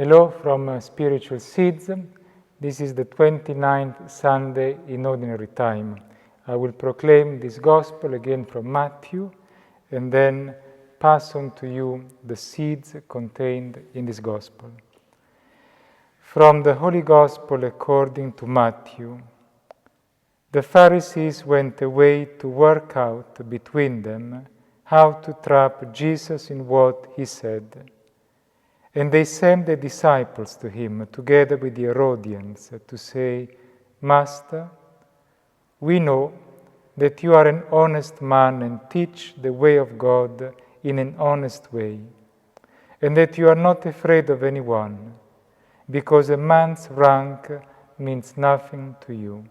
Hello from Spiritual Seeds. This is the 29th Sunday in Ordinary Time. I will proclaim this Gospel again from Matthew and then pass on to you the seeds contained in this Gospel. From the Holy Gospel according to Matthew. The Pharisees went away to work out between them how to trap Jesus in what he said. And they sent the disciples to him, together with the Herodians, to say, Master, we know that you are an honest man and teach the way of God in an honest way, and that you are not afraid of anyone, because a man's rank means nothing to you.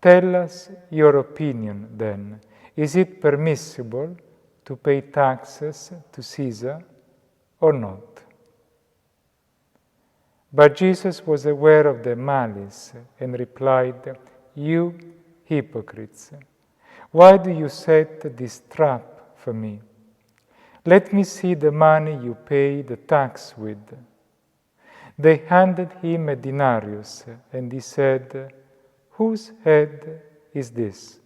Tell us your opinion, then. Is it permissible to pay taxes to Caesar or not? But Jesus was aware of their malice and replied, You hypocrites, why do you set this trap for me? Let me see the money you pay the tax with. They handed him a denarius, and he said, Whose head is this?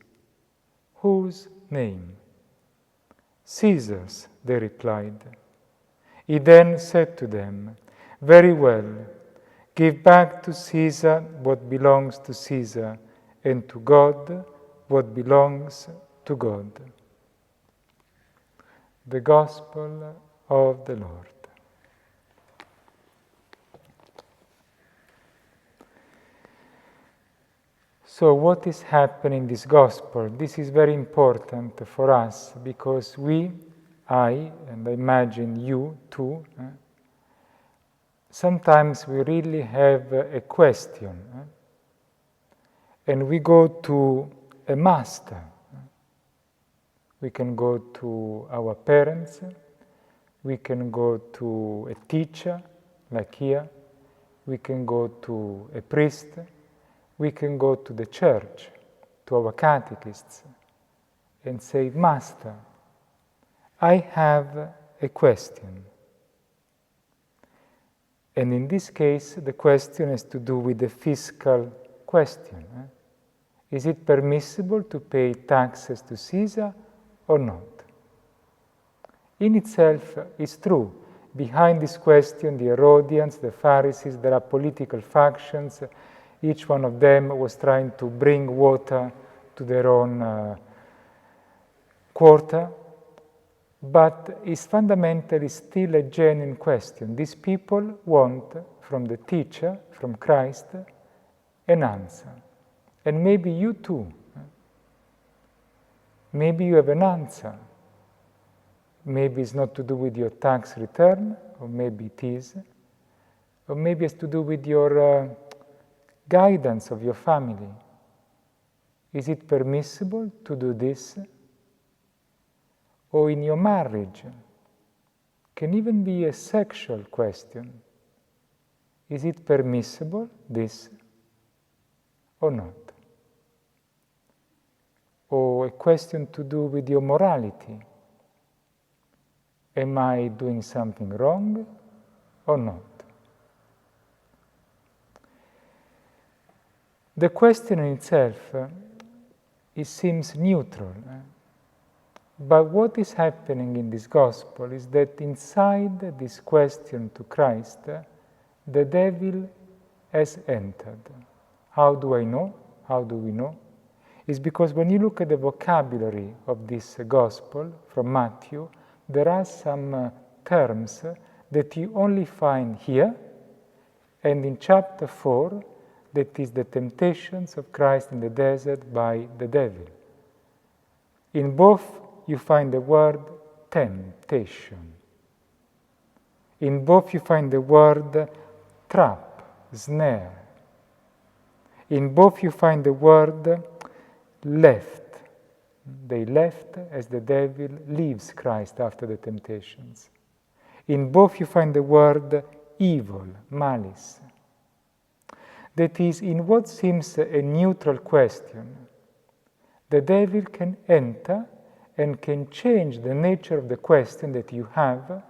Whose name? Caesar's, they replied. He then said to them, Very well, give back to Caesar what belongs to Caesar, and to God what belongs to God. The Gospel of the Lord. So what is happening in this Gospel? This is very important for us because I, and I imagine you too, sometimes we really have a question, and we go to a master. We can go to our parents, we can go to a teacher, like here, we can go to a priest, we can go to the church, to our catechists, and say, Master, I have a question. And in this case, the question has to do with the fiscal question. Is it permissible to pay taxes to Caesar or not? In itself, it's true. Behind this question, the Herodians, the Pharisees, there are political factions. Each one of them was trying to bring water to their own quarter. But it's fundamentally still a genuine question. These people want from the teacher, from Christ, an answer. And maybe you too. Maybe you have an answer. Maybe it's not to do with your tax return, or maybe it is. Or maybe it's to do with your guidance of your family. Is it permissible to do this? Or in your marriage? Can even be a sexual question. Is it permissible, this, or not? Or a question to do with your morality. Am I doing something wrong or not? The question in itself, it seems neutral. But what is happening in this Gospel is that inside this question to Christ, the devil has entered. How do I know? How do we know? It's because when you look at the vocabulary of this Gospel from Matthew, there are some terms that you only find here, and in chapter 4, that is the temptations of Christ in the desert by the devil. In both, you find the word temptation. In both, you find the word trap, snare. In both, you find the word left. They left as the devil leaves Christ after the temptations. In both, you find the word evil, malice. That is, in what seems a neutral question, the devil can enter and can change the nature of the question that you have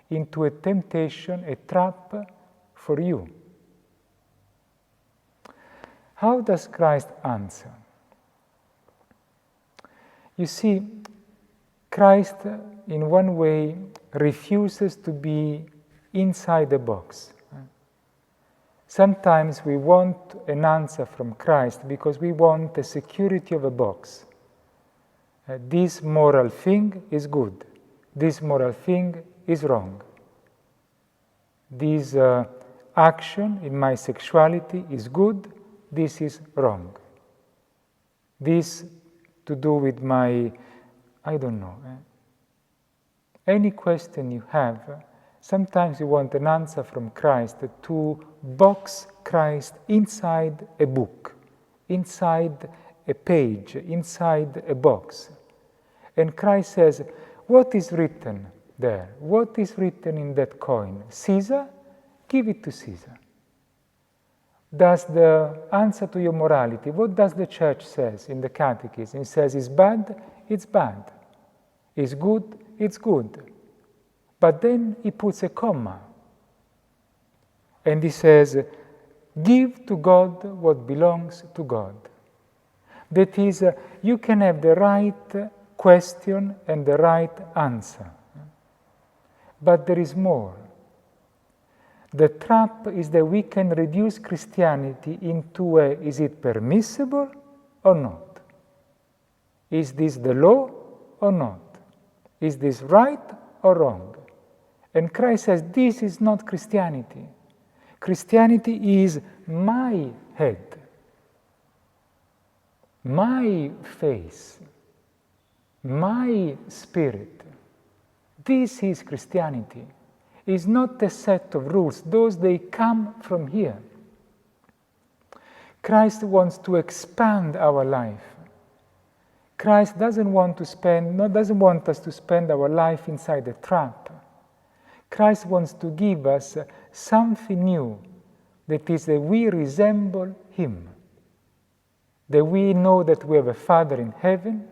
into a temptation, a trap for you. How does Christ answer? You see, Christ, in one way, refuses to be inside the box. Sometimes we want an answer from Christ because we want the security of a box. This moral thing is good. This moral thing is wrong. This action in my sexuality is good. This is wrong. This to do with my, I don't know. Any question you have, sometimes you want an answer from Christ to box Christ inside a book, inside a page, inside a box. And Christ says, what is written there? What is written in that coin? Caesar? Give it to Caesar. Does the answer to your morality, what does the church says in the catechism? It says it's bad, it's bad. It's good, it's good. But then he puts a comma. And he says, give to God what belongs to God. That is, you can have the right question and the right answer. But there is more. The trap is that we can reduce Christianity into a, is it permissible or not? Is this the law or not? Is this right or wrong? And Christ says, this is not Christianity. Christianity is my head, my face, my spirit. This is Christianity. It's not a set of rules. Those, they come from here. Christ wants to expand our life. Christ doesn't want us to spend our life inside a trap. Christ wants to give us something new, that is that we resemble Him, that we know that we have a Father in heaven,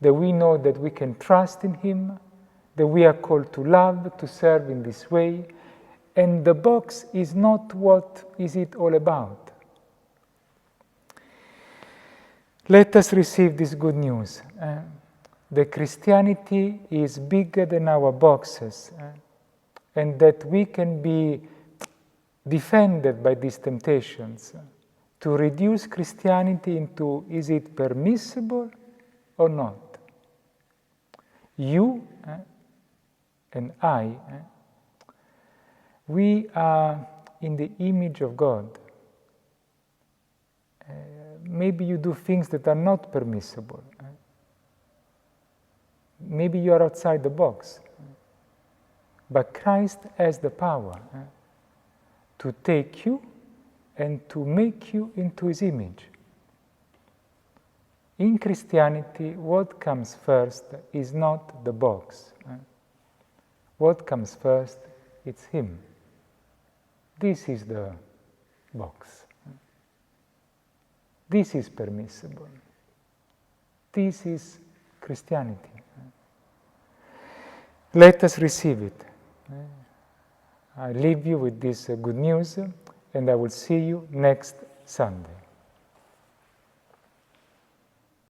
that we know that we can trust in Him, that we are called to love, to serve in this way, and the box is not what is it all about. Let us receive this good news. That Christianity is bigger than our boxes, and that we can be defended by these temptations to reduce Christianity into, is it permissible or not? You and I, we are in the image of God. Maybe you do things that are not permissible. Maybe you are outside the box. But Christ has the power to take you and to make you into His image. In Christianity, what comes first is not the box. What comes first, it's Him. This is the box. This is permissible. This is Christianity. Let us receive it. I leave you with this good news, and I will see you next Sunday.